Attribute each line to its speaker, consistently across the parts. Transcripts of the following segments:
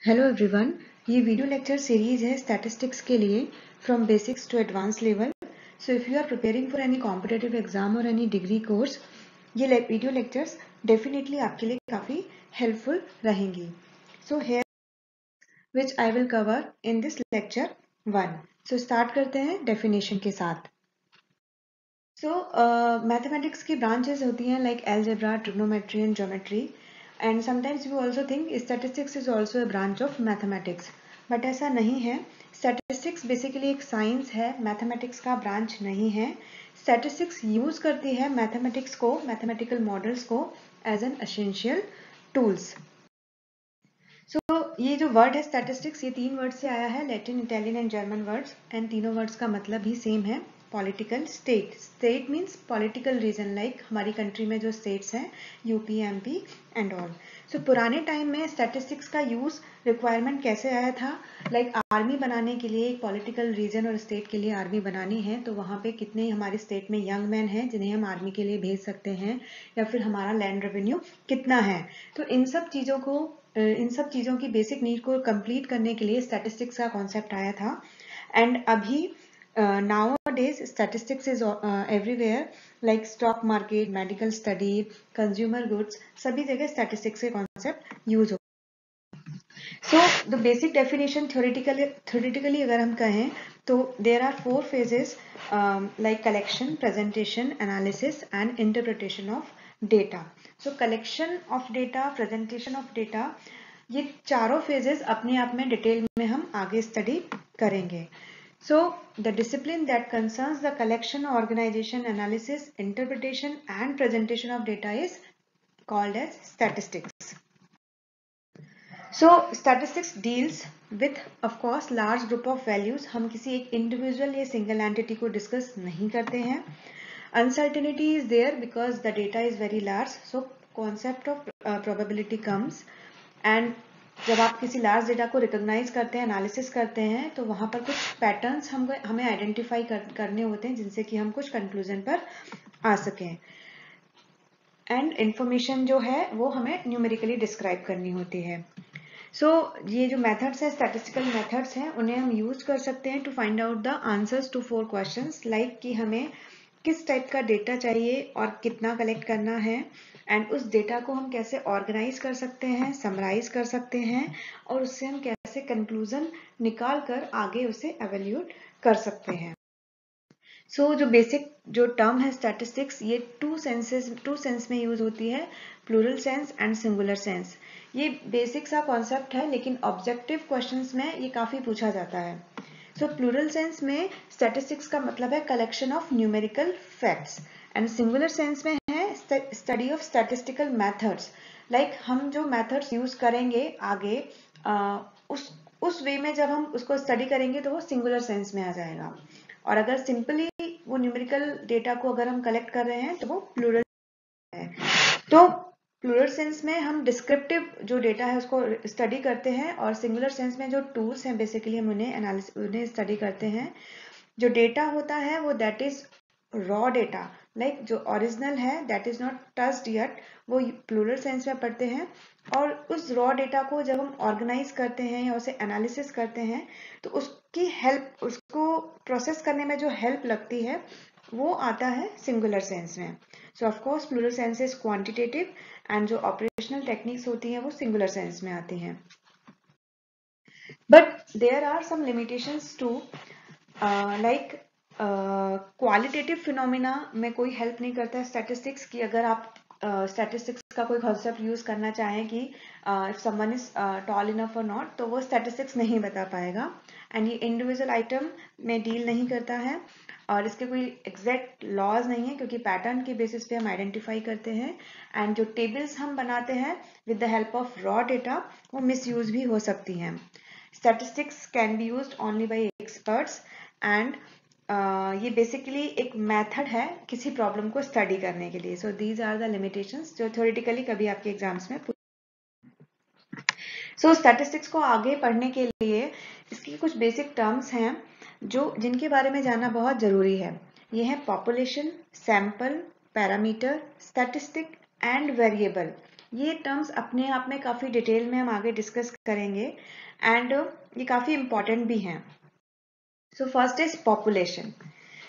Speaker 1: Hello everyone, ये video lecture series है statistics के लिए from basics to advance level. So if you are preparing for any competitive exam और any degree course, ये video lectures definitely आपके लिए काफ़ी हेल्पफुल रहेंगी। So here which I will cover in this lecture 1। So start करते हैं definition के साथ। सो मैथमेटिक्स की ब्रांचेस होती हैं like algebra, trigonometry and geometry, and sometimes we also think statistics is also a branch of mathematics, but ऐसा नहीं है। statistics basically एक साइंस है, मैथमेटिक्स का ब्रांच नहीं है। statistics यूज करती है मैथमेटिक्स को, मैथमेटिकल मॉडल्स को एज एन एसेंशियल टूल्स। सो ये जो वर्ड है स्टैटिस्टिक्स, ये 3 वर्ड से आया है, Latin, Italian and German words, and तीनों वर्ड्स का मतलब भी सेम है, political state. State means political region, like हमारी कंट्री में जो स्टेट्स हैं, UP, MP and all. So पुराने टाइम में स्टैटिस्टिक्स का यूज रिक्वायरमेंट कैसे आया था, लाइक आर्मी बनाने के लिए, एक पॉलिटिकल रीजन और स्टेट के लिए आर्मी बनानी है, तो वहाँ पे कितने हमारे स्टेट में यंग मैन हैं जिन्हें हम आर्मी के लिए भेज सकते हैं, या फिर हमारा लैंड रेवेन्यू कितना है। तो इन सब चीज़ों की बेसिक नीड को कंप्लीट करने के लिए स्टैटिस्टिक्स का कॉन्सेप्ट आया था। एंड अभी nowadays statistics is everywhere, like stock market, medical study, consumer goods, सभी जगह statistics के concept use हो। So the basic definition theoretically अगर हम कहें तो there are 4 phases, like collection, presentation, analysis and interpretation of data. So collection of data, presentation of data, ये चारों phases अपने आप में डिटेल में हम आगे स्टडी करेंगे। So the discipline that concerns the collection, organization, analysis, interpretation and presentation of data is called as statistics. So statistics deals with, of course, large group of values. हम किसी एक individual या single entity को discuss नहीं करते हैं। Uncertainty is there because the data is very large. So concept of probability comes, and जब आप किसी लार्ज डेटा को रिकॉग्नाइज करते हैं, एनालिसिस करते हैं, तो वहां पर कुछ पैटर्न्स हमें आइडेंटिफाई करने होते हैं जिनसे कि हम कुछ कंक्लूजन पर आ सकें। एंड इंफॉर्मेशन जो है वो हमें न्यूमेरिकली डिस्क्राइब करनी होती है। सो ये जो मेथड्स है, स्टैटिस्टिकल मेथड्स हैं, उन्हें हम यूज कर सकते हैं to find out the answers to 4 questions, like कि हमें किस टाइप का डेटा चाहिए और कितना कलेक्ट करना है, एंड उस डेटा को हम कैसे ऑर्गेनाइज कर सकते हैं, समराइज कर सकते हैं, और उससे हम कैसे कंक्लूजन निकाल कर आगे उसे एवेल्यूएट कर सकते हैं। सो जो बेसिक जो टर्म है स्टैटिस्टिक्स, ये टू सेंस में यूज होती है, plural sense and singular sense. ये बेसिक सा कॉन्सेप्ट है, लेकिन ऑब्जेक्टिव क्वेश्चंस में ये काफी पूछा जाता है। सो प्लूरल सेंस में स्टैटिस्टिक्स का मतलब है collection of numerical facts, and singular sense में है study of statistical methods, like हम जो मेथड्स यूज करेंगे आगे उस वे में जब हम उसको स्टडी करेंगे तो वो सिंगुलर सेंस में आ जाएगा, और अगर सिंपली वो न्यूमेरिकल डेटा को अगर हम कलेक्ट कर रहे हैं तो वो प्लूरल है। तो प्लूरल सेंस में हम डिस्क्रिप्टिव जो डेटा है उसको स्टडी करते हैं, और सिंगुलर सेंस में जो टूल्स हैं बेसिकली हम उन्हें स्टडी करते हैं। जो डेटा होता है वो that is raw data, like जो ओरिजिनल है that is not touched yet, वो प्लूरल सेंस में पढ़ते हैं। और उस रॉ डेटा को जब हम ऑर्गेनाइज करते हैं या उसे एनालिसिस करते हैं, तो उसकी हेल्प, उसको प्रोसेस करने में जो हेल्प लगती है वो आता है सिंगुलर सेंस में। So of course plural sense is quantitative, and जो ऑपरेशनल टेक्निक्स होती हैं वो सिंगुलर सेंस में आती हैं। But there are some limitations too, like qualitative phenomena में कोई हेल्प नहीं करता है स्टैटिस्टिक्स की। अगर आप स्टैटिस्टिक्स का कोई कॉन्सेप्ट यूज करना चाहें कि if someone is tall enough और नॉट, तो वो स्टैटिस्टिक्स नहीं बता पाएगा, एंड ये इंडिविजुअल आइटम में डील नहीं करता है, और इसके कोई एग्जैक्ट लॉज नहीं है, क्योंकि पैटर्न के बेसिस पे हम आइडेंटिफाई करते हैं, एंड जो टेबल्स हम बनाते हैं with the help of raw data वो मिसयूज भी हो सकती हैं। Statistics can be used only by experts, and ये बेसिकली एक मेथड है किसी प्रॉब्लम को स्टडी करने के लिए। So these are the limitations जो थ्योरेटिकली कभी आपके एग्जाम्स में सो स्टैटिस्टिक्स को आगे पढ़ने के लिए इसकी कुछ बेसिक टर्म्स हैं जिनके बारे में जानना बहुत जरूरी है। ये है population, sample, parameter, statistic and variable. ये टर्म्स अपने आप में काफ़ी डिटेल में हम आगे डिस्कस करेंगे एंड ये काफ़ी इम्पॉर्टेंट भी हैं. So first is population.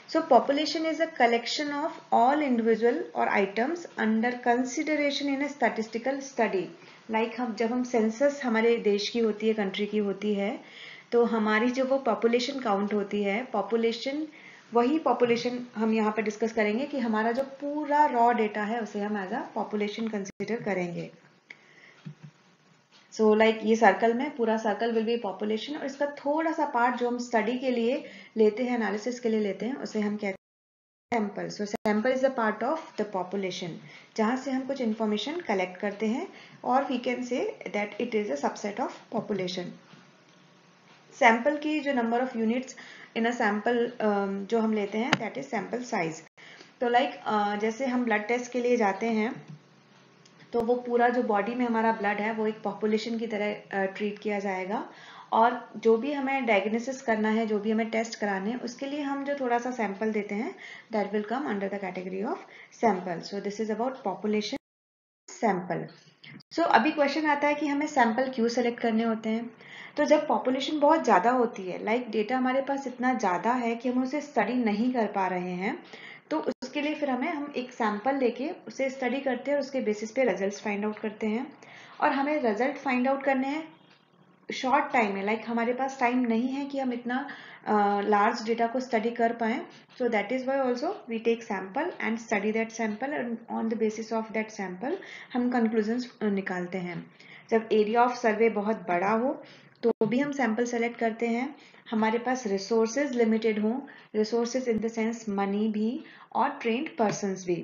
Speaker 1: So population is a collection of all individual or items under consideration in a statistical study. Like जब हम सेंसस हमारे देश की होती है, कंट्री की होती है, तो हमारी जो वो पॉपुलेशन काउंट होती है, वही पॉपुलेशन हम यहाँ पे डिस्कस करेंगे कि हमारा जो पूरा रॉ डेटा है उसे हम एज अ पॉपुलेशन कंसिडर करेंगे. सो लाइक ये सर्कल में पूरा सर्कल विल बी पॉपुलेशन, और इसका थोड़ा सा पार्ट जो हम स्टडी के लिए लेते हैं, एनालिसिस के लिए लेते हैं, उसे हम कहते हैं sample. So sample is a part of the population, जहां से हम कुछ इंफॉर्मेशन कलेक्ट करते हैं, और we can say that it is a subset of population. Sample की जो number of units in a sample जो हम लेते हैं, दैट इज सैंपल साइज. तो लाइक जैसे हम ब्लड टेस्ट के लिए जाते हैं, तो वो पूरा जो बॉडी में हमारा ब्लड है वो एक पॉपुलेशन की तरह ट्रीट किया जाएगा, और जो भी हमें डायग्नोसिस करना है, जो भी हमें टेस्ट कराने हैं, उसके लिए हम जो थोड़ा सा सैंपल देते हैं, that will come under the category of sample. So this is about population sample. So अभी क्वेश्चन आता है कि हमें सैंपल क्यों सेलेक्ट करने होते हैं. तो जब पॉपुलेशन बहुत ज़्यादा होती है, लाइक डेटा हमारे पास इतना ज़्यादा है कि हम उसे स्टडी नहीं कर पा रहे हैं, तो उसके लिए फिर हम एक सैंपल लेके उसे स्टडी करते हैं, और उसके बेसिस पे रिजल्ट्स फाइंड आउट करते हैं. और हमें रिजल्ट फाइंड आउट करने हैं शॉर्ट टाइम में, लाइक हमारे पास टाइम नहीं है कि हम इतना लार्ज डेटा को स्टडी कर पाएं. So that is why also we take sample and study that sample, and on the basis of that sample हम कंक्लूजन्स निकालते हैं. जब एरिया ऑफ सर्वे बहुत बड़ा हो तो भी हम सैंपल सेलेक्ट करते हैं. हमारे पास रिसोर्सेज लिमिटेड हों, resources in the sense money भी और ट्रेन्ड पर्सन्स भी,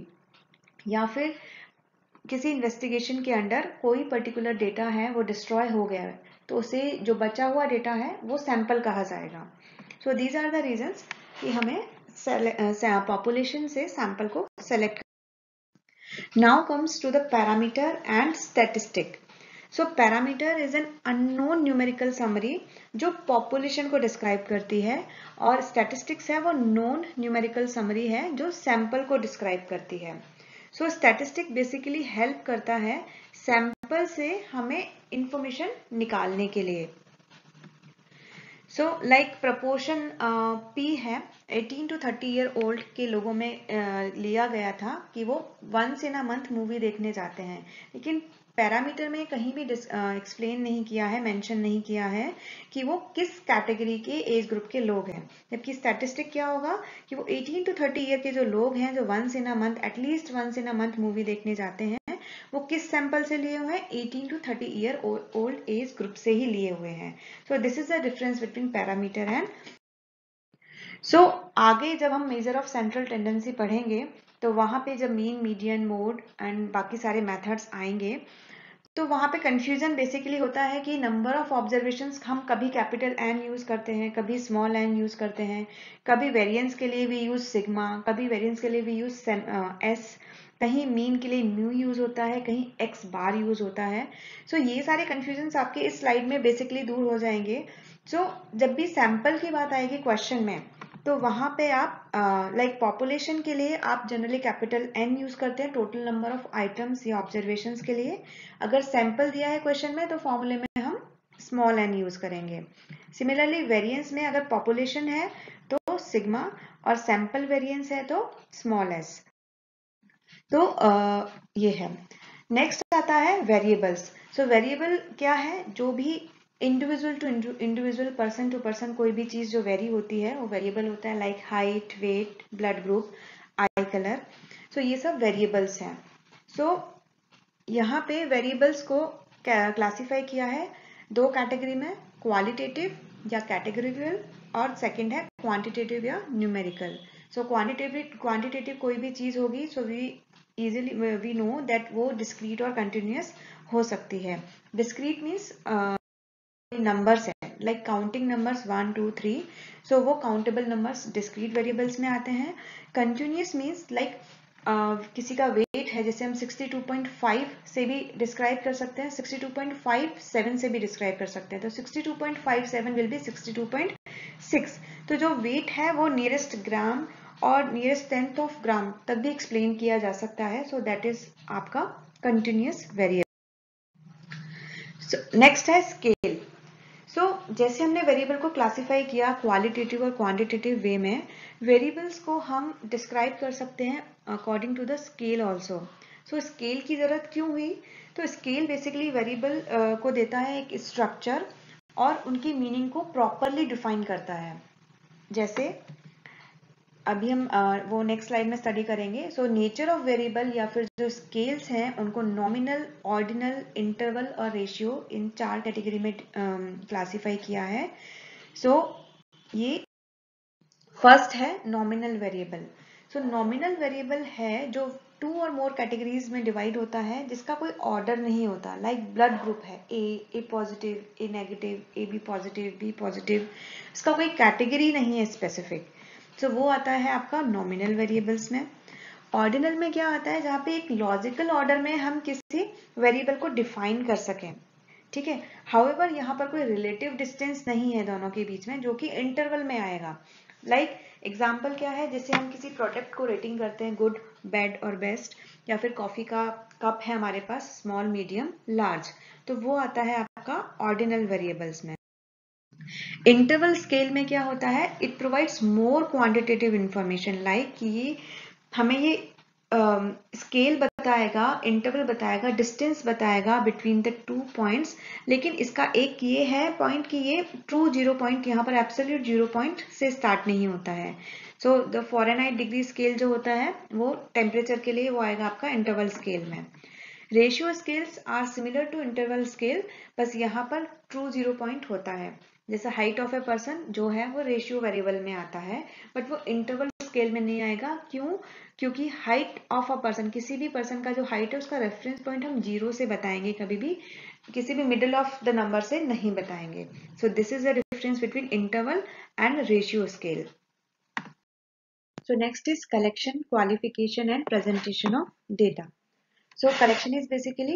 Speaker 1: या फिर किसी इन्वेस्टिगेशन के अंडर कोई पर्टिकुलर डेटा है वो डिस्ट्रॉय हो गया है, तो उसे जो बचा हुआ डेटा है वो सैंपल कहा जाएगा. So these are the reasons कि हमें पॉपुलेशन से सैंपल को select. Now comes to the parameter and statistic. So parameter is an unknown numerical summary जो पॉपुलेशन को डिस्क्राइब करती है, और स्टैटिस्टिक्स है वो नोन न्यूमेरिकल समरी है जो सैंपल को डिस्क्राइब करती है. सो स्टैटिस्टिक बेसिकली हेल्प करता है सैंपल से हमें इंफॉर्मेशन निकालने के लिए. सो लाइक प्रपोर्शन P है 18 to 30 ईयर ओल्ड के लोगों में लिया गया था कि वो once in a month movie देखने जाते हैं, लेकिन पैरामीटर में कहीं भी एक्सप्लेन नहीं किया है, मेंशन नहीं किया है कि वो किस कैटेगरी के एज ग्रुप के लोग हैं. जबकि स्टैटिस्टिक क्या होगा कि वो 18 to 30 ईयर के जो लोग हैं, जो once in a month, at least once in a month movie देखने जाते हैं, वो किस सैंपल से लिए हुए हैं, 18 to 30 year old age group से ही लिए हुए हैं. So this is the difference between parameter and. So आगे जब हम मेजर ऑफ सेंट्रल टेंडेंसी पढ़ेंगे, तो वहां पे जब मीन, मीडियन, मोड एंड बाकी सारे मेथड्स आएंगे, तो वहां पे कंफ्यूजन बेसिकली होता है कि नंबर ऑफ ऑब्जर्वेशंस हम कभी कैपिटल एन यूज करते हैं, कभी स्मॉल एन यूज करते हैं, कभी वेरिएंस के लिए वी यूज सिग्मा, कभी वेरिएंस के लिए वी यूज एस, कहीं मीन के लिए म्यू यूज होता है, कहीं एक्स बार यूज होता है. सो ये सारे कंफ्यूजन आपके इस स्लाइड में बेसिकली दूर हो जाएंगे. सो जब भी सैंपल की बात आएगी क्वेश्चन में, तो वहां पे आप लाइक पॉपुलेशन के लिए आप जनरली कैपिटल एन यूज करते हैं, टोटल नंबर ऑफ आइटम्स या ऑब्जर्वेशंस के लिए. अगर सैंपल दिया है क्वेश्चन में, तो फॉर्मूले में हम स्मॉल एन यूज करेंगे. सिमिलरली वेरिएंस में अगर पॉपुलेशन है तो सिग्मा, और सैंपल वेरिएंस है तो स्मॉल एस. तो ये है. नेक्स्ट आता है वेरिएबल्स. सो वेरिएबल क्या है, जो भी individual to individual, person to person कोई भी चीज जो वेरी होती है वो वेरिएबल होता है, like height, weight, blood group, eye colour. So ये सब वेरिएबल्स हैं. सो यहाँ पे वेरिएबल्स को क्लासिफाई किया है दो कैटेगरी में, क्वालिटेटिव या कैटेगरिकल, और सेकंड है क्वांटिटेटिव या न्यूमेरिकल. सो क्वांटिटेटिव कोई भी चीज होगी, सो वी नो दैट वो डिस्क्रीट और कंटिन्यूअस हो सकती है. डिस्क्रीट मीन्स नंबर्स है, लाइक काउंटिंग नंबर्स 1 2 3, सो वो काउंटेबल नंबर्स डिस्क्रीट वेरिएबल्स में आते हैं. कंटिन्यूअस मीन्स लाइक किसी का वेट है, जैसे हम 62.5 से भी डिस्क्राइब कर सकते हैं, 62.57 से भी डिस्क्राइब कर सकते हैं. तो 62.57 विल बी 62.6. तो जो वेट है वो नियरेस्ट ग्राम और नियरेस्ट 10th ऑफ ग्राम तक भी एक्सप्लेन किया जा सकता है. सो दैट इज आपका कंटिन्यूअस वेरिएबल. नेक्स्ट है स्केल। जैसे हमने वेरिएबल को क्लासिफाई किया क्वालिटेटिव और क्वांटिटेटिव वे में, वेरिएबल्स को हम डिस्क्राइब कर सकते हैं according to the scale also. Scale की जरूरत क्यों हुई? तो स्केल बेसिकली वेरिएबल को देता है एक स्ट्रक्चर और उनकी मीनिंग को प्रॉपरली डिफाइन करता है। जैसे अभी हम वो नेक्स्ट स्लाइड में स्टडी करेंगे। नेचर ऑफ वेरिएबल या फिर जो स्केल्स हैं उनको नॉमिनल, ऑर्डिनल, इंटरवल और रेशियो इन 4 कैटेगरी में क्लासिफाई किया है। ये फर्स्ट है नॉमिनल वेरिएबल। नॉमिनल वेरिएबल है जो 2 और मोर कैटेगरीज में डिवाइड होता है, जिसका कोई ऑर्डर नहीं होता। लाइक ब्लड ग्रुप है A positive, A negative, A B positive, B positive, इसका कोई कैटेगरी नहीं है स्पेसिफिक। वो आता है आपका नॉमिनल वेरिएबल्स में। ऑर्डिनल में क्या आता है? जहाँ पे एक लॉजिकल ऑर्डर में हम किसी वेरिएबल को डिफाइन कर सकें, ठीक है। हाउएवर यहाँ पर कोई रिलेटिव डिस्टेंस नहीं है दोनों के बीच में, जो कि इंटरवल में आएगा। लाइक एग्जाम्पल क्या है? जैसे हम किसी प्रोडक्ट को रेटिंग करते हैं गुड, बैड और बेस्ट, या फिर कॉफी का कप है हमारे पास स्मॉल, मीडियम, लार्ज, तो वो आता है आपका ऑर्डिनल वेरिएबल्स में। इंटरवल स्केल में क्या होता है? It provides more quantitative information. Like कि हमें ये स्केल बताएगा, इंटरवल बताएगा, डिस्टेंस बताएगा बिटवीन द 2 पॉइंट्स, लेकिन इसका एक ये है पॉइंट कि ये ट्रू 0 पॉइंट, यहाँ पर एब्सोल्यूट 0 पॉइंट से स्टार्ट नहीं होता है। द फ़ारेनहाइट डिग्री स्केल जो होता है वो टेम्परेचर के लिए वो आएगा आपका इंटरवल स्केल में। Ratio scales are similar to interval scale, बस यहाँ पर ट्रू 0 पॉइंट होता है। जैसे हाइट ऑफ ए पर्सन जो है वो रेशियो वेरिएबल में आता है, बट वो इंटरवल स्केल में नहीं आएगा। क्यों? क्योंकि हाइट ऑफ अ पर्सन, किसी भी पर्सन का जो हाइट है उसका रेफरेंस पॉइंट हम 0 से बताएंगे, कभी भी किसी भी मिडिल ऑफ द नंबर से नहीं बताएंगे। This is the difference between interval and ratio scale. Next is collection, qualification and presentation of data. Collection is basically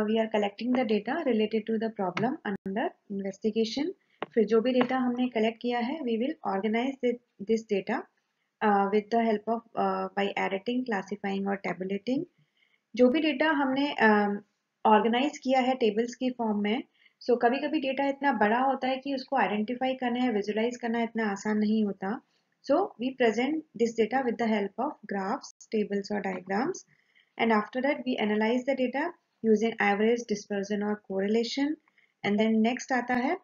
Speaker 1: we are collecting the data related to the problem under investigation. फिर जो भी data हमने collect किया है we will organize this data with the help of by editing, classifying और tabulating. जो भी data हमने ऑर्गेनाइज किया है टेबल्स की फॉर्म में, कभी कभी डेटा इतना बड़ा होता है कि उसको आइडेंटिफाई करना है, विजुलाइज करना इतना आसान नहीं होता। We present this data with the help of graphs, tables और diagrams, and after that we analyze the data using average, dispersion और correlation, and then next आता है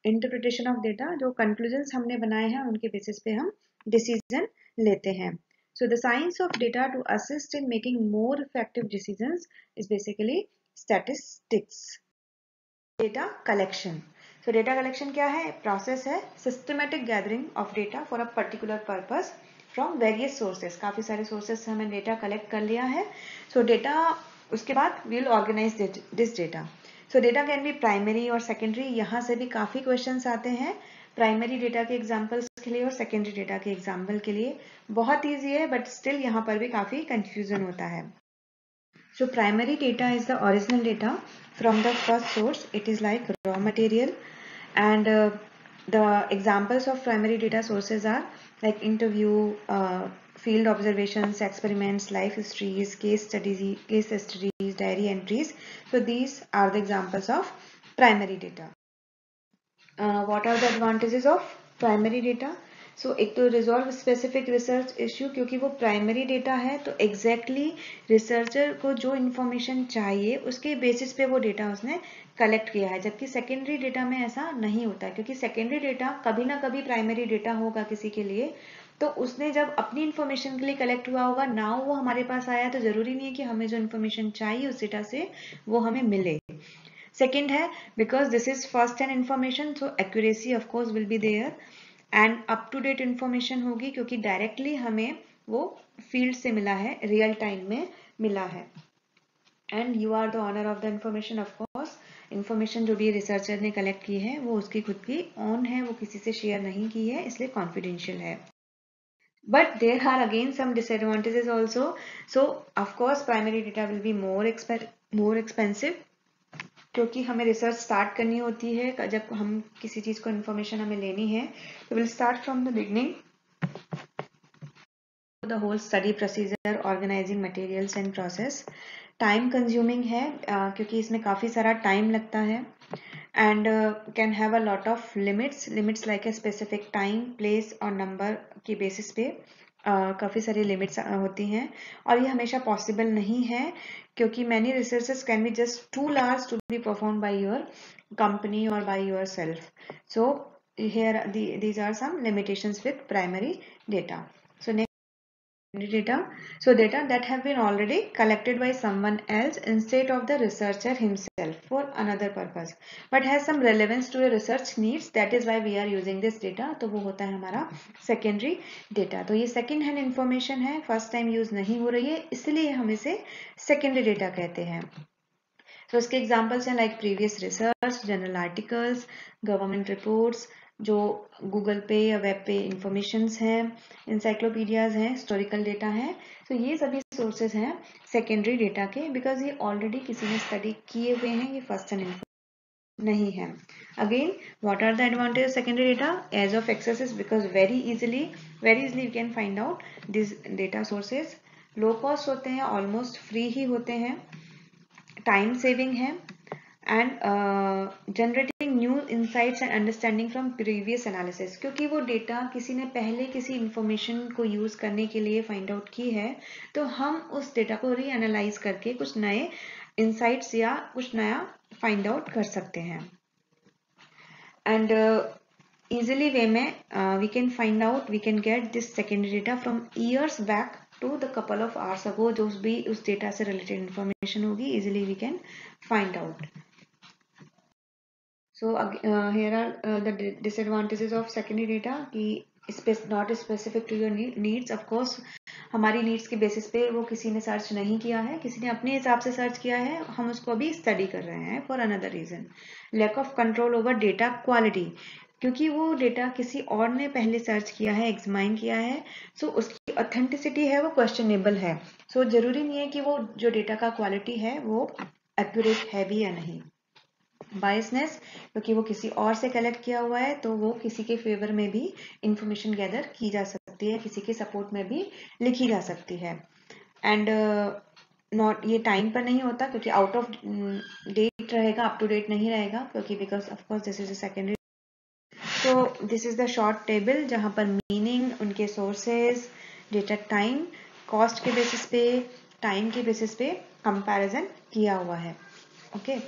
Speaker 1: interpretation of data। जो conclusions हमने बनाए हैं उनके basis पे हम decision लेते हैं। The science of data to assist in making more effective decisions is basically statistics. Data collection. Data collection क्या है? Process है systematic gathering of data for a particular purpose from various sources. काफी सारे sources से हमें data collect कर लिया है। डेटा उसके बाद we will organise this data. Data can be primary और सेकेंडरी, यहाँ से भी काफी क्वेश्चंस आते हैं प्राइमरी डेटा के एग्जांपल्स के लिए और सेकेंडरी डेटा के एग्जांपल के लिए। बहुत ईजी है बट स्टिल यहाँ पर भी काफी कंफ्यूजन होता है। Primary data is the original data from the first source, it is like raw material, and the examples of primary data sources are like interview, field observations, experiments, life histories, case studies, diary entries. These are the examples of primary data. What are the advantages of primary data? एक तो resolve specific research issue, क्योंकि वो primary data है तो exactly researcher को जो information चाहिए उसके बेसिस पे वो डेटा उसने कलेक्ट किया है, जबकि सेकेंडरी डेटा में ऐसा नहीं होता, क्योंकि सेकेंडरी डेटा कभी ना कभी प्राइमरी डेटा होगा किसी के लिए, तो उसने जब अपनी इन्फॉर्मेशन के लिए कलेक्ट हुआ होगा ना, वो हमारे पास आया, तो जरूरी नहीं है कि हमें जो इन्फॉर्मेशन चाहिए उस डेटा से वो हमें मिले। सेकेंड है because this is first hand information, so accuracy of course will be there and up to date information होगी, क्योंकि डायरेक्टली हमें वो फील्ड से मिला है, रियल टाइम में मिला है। And you are the owner of the information. Of course information जो भी रिसर्चर ने कलेक्ट की है वो उसकी खुद की ऑन है, वो किसी से शेयर नहीं की है, इसलिए कॉन्फिडेंशियल है। But there are again some disadvantages also. Of course primary data will be more expensive, क्योंकि हमें रिसर्च स्टार्ट करनी होती है, जब हम किसी चीज को इन्फॉर्मेशन हमें लेनी है तो will start from the beginning, the whole study procedure, organising materials and process, time consuming है क्योंकि इसमें काफ़ी सारा टाइम लगता है, and can have a lot of limits like a specific time, place और नंबर के बेसिस पे काफ़ी सारी लिमिट्स होती हैं, और ये हमेशा पॉसिबल नहीं है क्योंकि many researches can be just too large to be perform by your company और by yourself. So here these are some limitations with primary data. So next, data. So data that have been already collected by someone else instead of the researcher himself for another purpose, but has some relevance to your research needs. That is why we are using this data. तो वो होता है हमारा secondary data. तो ये second hand information है, first time use नहीं हो रही है, इसलिए हम इसे secondary data कहते हैं. तो इसके एग्जाम्पल्स हैं like previous research, journal articles, government reports, जो गूगल पे या वेब पे इंफॉर्मेशंस हैं, इंसाइक्लोपीडियाज हैं, हिस्टोरिकल डेटा है. तो ये सभी सोर्सेज हैं सेकेंडरी डेटा के, बिकॉज ये ऑलरेडी किसी ने स्टडी किए हुए हैं, ये फर्स्ट हैंड इन्फॉर्मेशन नहीं है. Again, what are the advantage of secondary data? Ease of access is because very easily you can find out this data sources. Low cost होते हैं, ऑलमोस्ट फ्री ही होते हैं, टाइम सेविंग है, and generating new insights and understanding from previous analysis. क्योंकि वो data किसी ने पहले किसी इंफॉर्मेशन को यूज करने के लिए फाइंड आउट की है, तो हम उस डेटा को रीएनालाइज करके कुछ नए इंसाइट्स या कुछ नया फाइंड आउट कर सकते हैं. एंड easily way में we can find out, we can get this secondary data from years back to the couple of hours ago. जो भी उस डेटा से रिलेटेड इंफॉर्मेशन होगी, easily we can find out. So here are the disadvantages of secondary data कि not specific to your needs. Of course हमारी needs के basis पे वो किसी ने सर्च नहीं किया है, किसी ने अपने हिसाब से सर्च किया है, हम उसको अभी स्टडी कर रहे हैं for another reason. Lack of control over data quality, क्योंकि वो डेटा किसी और ने पहले सर्च किया है, एग्जामाइन किया है, सो उसकी ऑथेंटिसिटी है वो क्वेश्चनेबल है. सो जरूरी नहीं है कि वो जो डेटा का क्वालिटी है वो एक्यूरेट है भी या नहीं. बायसनेस, क्योंकि वो किसी और से कलेक्ट किया हुआ है, तो वो किसी के फेवर में भी इंफॉर्मेशन गैदर की जा सकती है, किसी के सपोर्ट में भी लिखी जा सकती है. एंड नॉट, ये टाइम पर नहीं होता क्योंकि आउट ऑफ डेट रहेगा, अप टू डेट नहीं रहेगा, क्योंकि because of course this is a secondary. तो this is the short table जहां पर मीनिंग, उनके सोर्सेज, डेटा टाइम, कॉस्ट के बेसिस पे, टाइम के बेसिस पे कंपैरिजन किया हुआ है. ओके